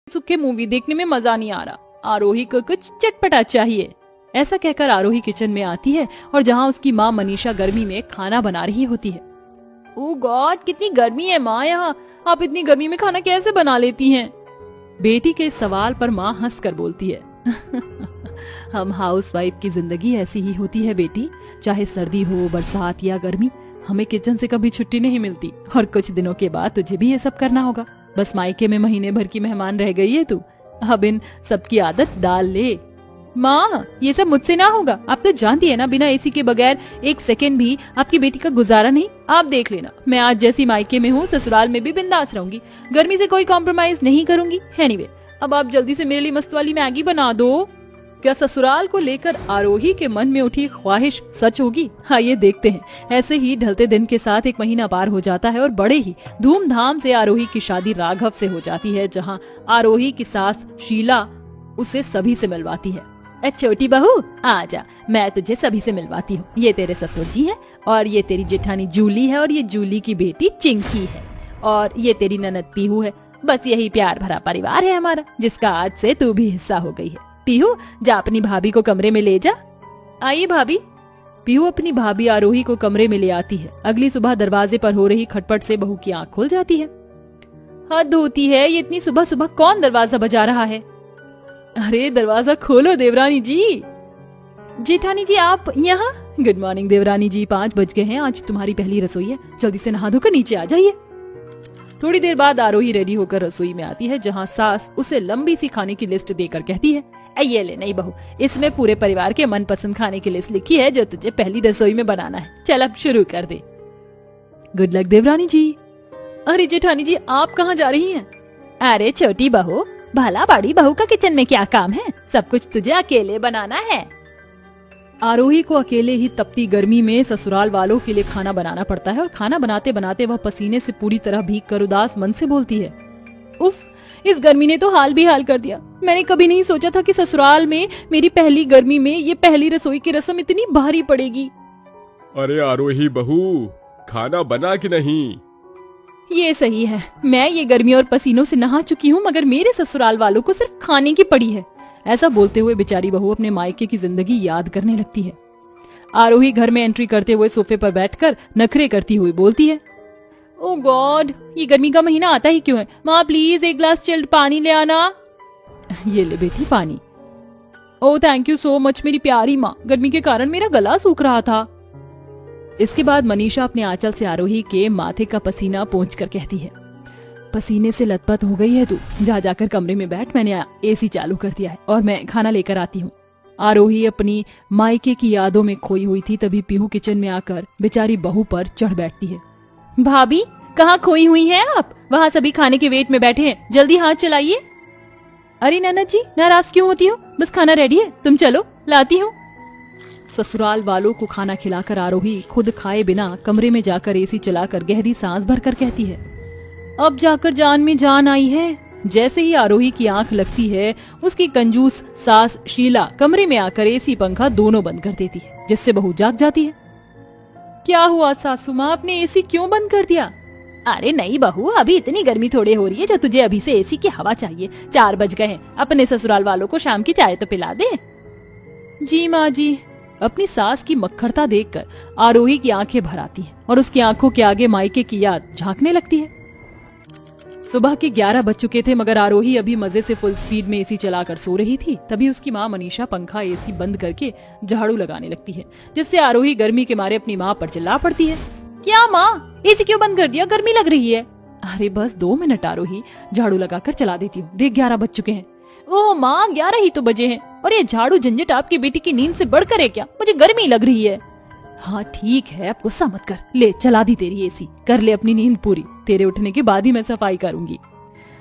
सूखे मूवी देखने में मजा नहीं आ रहा, आरोही को कुछ चटपटा चाहिए। ऐसा कहकर आरोही किचन में आती है और जहाँ उसकी माँ मनीषा गर्मी में खाना बना रही होती है। ओह गॉड, कितनी गर्मी है माँ यहाँ, आप इतनी गर्मी में खाना कैसे बना लेती हैं? बेटी के सवाल पर माँ हंसकर बोलती है हम हाउसवाइफ की जिंदगी ऐसी ही होती है बेटी, चाहे सर्दी हो, बरसात या गर्मी, हमें किचन से कभी छुट्टी नहीं मिलती। और कुछ दिनों के बाद तुझे भी ये सब करना होगा। बस मायके में महीने भर की मेहमान रह गई है तू, अब इन सबकी आदत डाल ले। माँ, ये सब मुझसे ना होगा, आप तो जानती है ना, बिना एसी के बगैर एक सेकंड भी आपकी बेटी का गुजारा नहीं। आप देख लेना, मैं आज जैसी मायके में हूँ ससुराल में भी बिंदास रहूंगी, गर्मी से कोई कॉम्प्रोमाइज नहीं करूंगी। एनीवे, अब आप जल्दी से मेरे लिए मस्त वाली मैगी बना दो। क्या ससुराल को लेकर आरोही के मन में उठी ख्वाहिश सच होगी? आइए देखते हैं। ऐसे ही ढलते दिन के साथ 1 महीना पार हो जाता है और बड़े ही धूमधाम से आरोही की शादी राघव से हो जाती है, जहां आरोही की सास शीला उसे सभी से मिलवाती है। छोटी बहू आजा, मैं तुझे सभी से मिलवाती हूँ। ये तेरे ससुर जी है, और ये तेरी जेठानी जूली है, और ये जूली की बेटी चिंकी है, और ये तेरी ननद पीहू है। बस यही प्यार भरा परिवार है हमारा, जिसका आज से तू भी हिस्सा हो गई है। पीहू, जा अपनी भाभी को कमरे में ले जा। आइए भाभी। पीहू अपनी भाभी आरोही को कमरे में ले आती है। अगली सुबह दरवाजे पर हो रही खटपट से बहू की आंख खुल जाती है। हद होती है, ये इतनी सुबह सुबह कौन दरवाजा बजा रहा है? अरे दरवाजा खोलो देवरानी जी। जेठानी जी आप यहाँ? गुड मॉर्निंग देवरानी जी, 5 बज गए हैं, आज तुम्हारी पहली रसोई है, जल्दी से नहा धोकर नीचे आ जाइए। थोड़ी देर बाद आरोही रेडी होकर रसोई में आती है, जहाँ सास उसे लंबी सी खाने की लिस्ट देकर कहती है, ये ले नहीं बहू, इसमें पूरे परिवार के मनपसंद खाने की लिस्ट लिखी है जो तुझे पहली रसोई में बनाना है। चल अब शुरू कर दे। गुड लक देवरानी जी। अरे जेठानी जी आप कहाँ जा रही हैं? अरे छोटी बहू, भला बड़ी बहू का किचन में क्या काम है, सब कुछ तुझे अकेले बनाना है। आरोही को अकेले ही तपती गर्मी में ससुराल वालों के लिए खाना बनाना पड़ता है, और खाना बनाते बनाते वह पसीने से पूरी तरह भीग कर उदास मन से बोलती है, उफ, इस गर्मी ने तो हाल भी हाल कर दिया। मैंने कभी नहीं सोचा था कि ससुराल में मेरी पहली गर्मी में ये पहली रसोई की रस्म इतनी भारी पड़ेगी। अरे आरोही बहू, खाना बना कि नहीं? ये सही है, मैं ये गर्मी और पसीनों से नहा चुकी हूँ, मगर मेरे ससुराल वालों को सिर्फ खाने की पड़ी है। ऐसा बोलते हुए बेचारी बहू अपने मायके की जिंदगी याद करने लगती है। आरोही घर में एंट्री करते हुए सोफे पर बैठकर नखरे करती हुई बोलती है, ओह गॉड, ये गर्मी का महीना आता ही क्यों है? माँ प्लीज 1 ग्लास चिल्ड पानी ले आना। ये ले बेटी पानी। Oh thank you so much मेरी प्यारी माँ, गर्मी के कारण मेरा गला सूख रहा था। इसके बाद मनीषा अपने आंचल से आरोही के माथे का पसीना पोंछकर कहती है, पसीने से लथपथ हो गई है तू, जा जाकर कमरे में बैठ, मैंने एसी चालू कर दिया है और मैं खाना लेकर आती हूँ। आरोही अपनी मायके की यादों में खोई हुई थी, तभी पीहू किचन में आकर बेचारी बहू पर चढ़ बैठती है। भाभी कहाँ खोई हुई हैं आप? वहाँ सभी खाने के वेट में बैठे हैं, जल्दी हाथ चलाइए। अरे ननद जी नाराज क्यों होती हो, बस खाना रेडी है, तुम चलो लाती हूँ। ससुराल वालों को खाना खिलाकर आरोही खुद खाए बिना कमरे में जाकर एसी चलाकर गहरी सांस भरकर कहती है, अब जाकर जान में जान आई है। जैसे ही आरोही की आंख लगती है, उसकी कंजूस सास शीला कमरे में आकर एसी पंखा दोनों बंद कर देती है, जिससे बहू जाग जाती है। क्या हुआ सासू माँ, आपने एसी क्यों बंद कर दिया? अरे नहीं बहू, अभी इतनी गर्मी थोड़ी हो रही है जो तुझे अभी से एसी की हवा चाहिए। 4 बज गए हैं, अपने ससुराल वालों को शाम की चाय तो पिला दे। जी माँ जी। अपनी सास की मक्खरता देखकर आरोही की आंखें भर आती हैं और उसकी आंखों के आगे मायके की याद झांकने लगती है। सुबह के 11 बज चुके थे, मगर आरोही अभी मजे से फुल स्पीड में एसी चलाकर सो रही थी। तभी उसकी माँ मनीषा पंखा एसी बंद करके झाड़ू लगाने लगती है, जिससे आरोही गर्मी के मारे अपनी माँ पर चिल्ला पड़ती है, क्या माँ एसी क्यों बंद कर दिया, गर्मी लग रही है। अरे बस 2 मिनट आरोही, झाड़ू लगाकर चला देती हूँ, देख 11 बज चुके हैं। ओह माँ 11 ही तो बजे हैं, और ये झाड़ू झंझट आपकी बेटी की नींद से बढ़कर है क्या? मुझे गर्मी लग रही है। हाँ ठीक है, अब गुस्सा मत कर, ले चला दी तेरी एसी, कर ले अपनी नींद पूरी, तेरे उठने के बाद ही मैं सफाई करूंगी।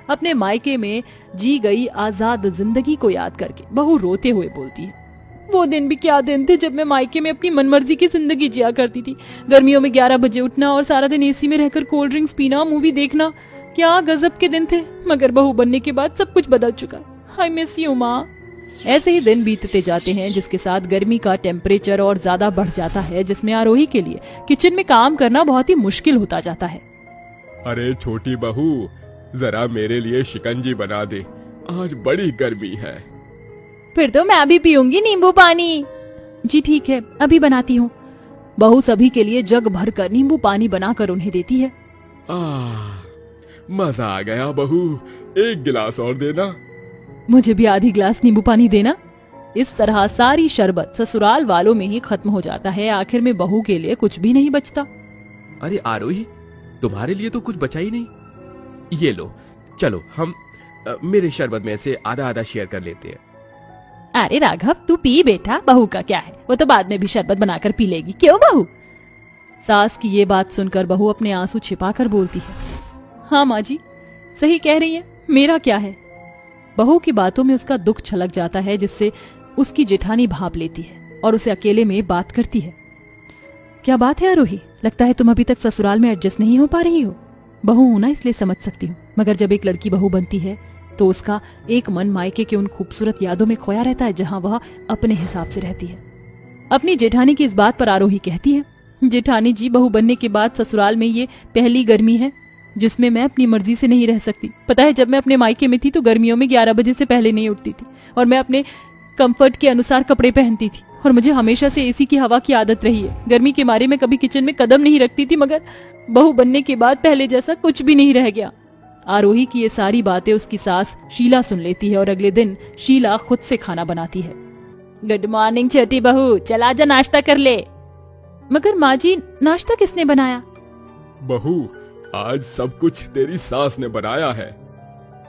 अपने मायके में जी गई आजाद जिंदगी को याद करके बहू रोते हुए बोलती है, वो दिन भी क्या दिन थे जब मैं मायके में अपनी मनमर्जी की जिंदगी जिया करती थी। गर्मियों में 11 बजे उठना और सारा दिन एसी में रहकर कोल्ड ड्रिंक्स पीना, मूवी देखना, क्या गजब के दिन थे। मगर बहू बनने के बाद सब कुछ बदल चुका। आई मिस यू माँ। ऐसे ही दिन बीतते जाते हैं, जिसके साथ गर्मी का टेम्परेचर और ज्यादा बढ़ जाता है, जिसमें आरोही के लिए किचन में काम करना बहुत ही मुश्किल होता जाता है। अरे छोटी बहू, जरा मेरे लिए शिकंजी बना दे, आज बड़ी गर्मी है। फिर तो मैं भी पीऊंगी नींबू पानी। जी ठीक है, अभी बनाती हूँ। बहू सभी के लिए जग भर कर नींबू पानी बनाकर उन्हें देती है। मजा आ गया बहू, एक गिलास और देना। मुझे भी आधी गिलास नींबू पानी देना। इस तरह सारी शरबत ससुराल वालों में ही खत्म हो जाता है। आखिर में बहू के लिए कुछ भी नहीं बचता। अरे आरोही, तुम्हारे लिए तो कुछ बचा ही नहीं। ये लो, चलो हम मेरे शरबत में से आधा आधा शेयर कर लेते हैं। अरे राघव, तू पी बेटा, बहू का क्या है, वो तो बाद में भी शरबत बनाकर पी लेगी, क्यों बहू? सास की ये बात सुनकर बहू अपने आंसू छिपाकर बोलती है, हाँ माँ जी, सही कह रही है, मेरा क्या है। बहू की बातों में उसका दुख छलक जाता है, जिससे उसकी जेठानी भाप लेती है और उसे अकेले में बात करती है। क्या बात है आरोही, लगता है तुम अभी तक ससुराल में एडजस्ट नहीं हो पा रही हो। बहू हूं ना, इसलिए समझ सकती हूँ, मगर जब एक लड़की बहू बनती है तो उसका एक मन मायके के उन खूबसूरत यादों में खोया रहता है जहां वह अपने हिसाब से रहती है। अपनी जेठानी की इस बात पर आरोही कहती है, जेठानी जी, बहू बनने के बाद ससुराल में ये पहली गर्मी है जिसमें मैं अपनी मर्जी से नहीं रह सकती। पता है, जब मैं अपने मायके में थी तो गर्मियों में 11 बजे से पहले नहीं उठती थी और मैं अपने कंफर्ट के अनुसार कपड़े पहनती थी और मुझे हमेशा से एसी की हवा की आदत रही है। गर्मी के मारे मैं कभी किचन में कदम नहीं रखती थी, मगर बहू बनने के बाद पहले जैसा कुछ भी नहीं रह गया। आरोही की ये सारी बातें उसकी सास शीला सुन लेती है और अगले दिन शीला खुद से खाना बनाती है। गुड मॉर्निंग छोटी बहू, चला जा नाश्ता कर ले। मगर माँ जी, नाश्ता किसने बनाया? बहू, आज सब कुछ तेरी सास ने बनाया है।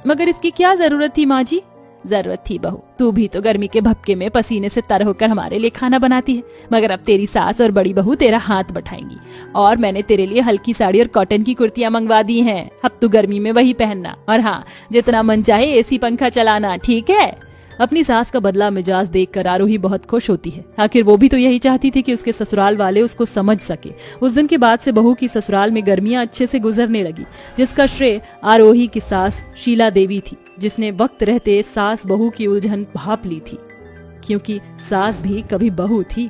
मगर इसकी क्या जरूरत थी माँ जी? जरूरत थी बहू, तू भी तो गर्मी के भपके में पसीने से तर होकर हमारे लिए खाना बनाती है, मगर अब तेरी सास और बड़ी बहू तेरा हाथ बटाएंगी और मैंने तेरे लिए हल्की साड़ी और कॉटन की कुर्तियां मंगवा दी हैं। अब तू गर्मी में वही पहनना और हाँ, जितना मन चाहे एसी पंखा चलाना, ठीक है? अपनी सास का बदला मिजाज देखकर आरोही बहुत खुश होती है। आखिर वो भी तो यही चाहती थी कि उसके ससुराल वाले उसको समझ सके। उस दिन के बाद से बहू की ससुराल में गर्मियां अच्छे से गुजरने लगी, जिसका श्रेय आरोही की सास शीला देवी थी, जिसने वक्त रहते सास बहू की उलझन भाप ली थी, क्योंकि सास भी कभी बहू थी।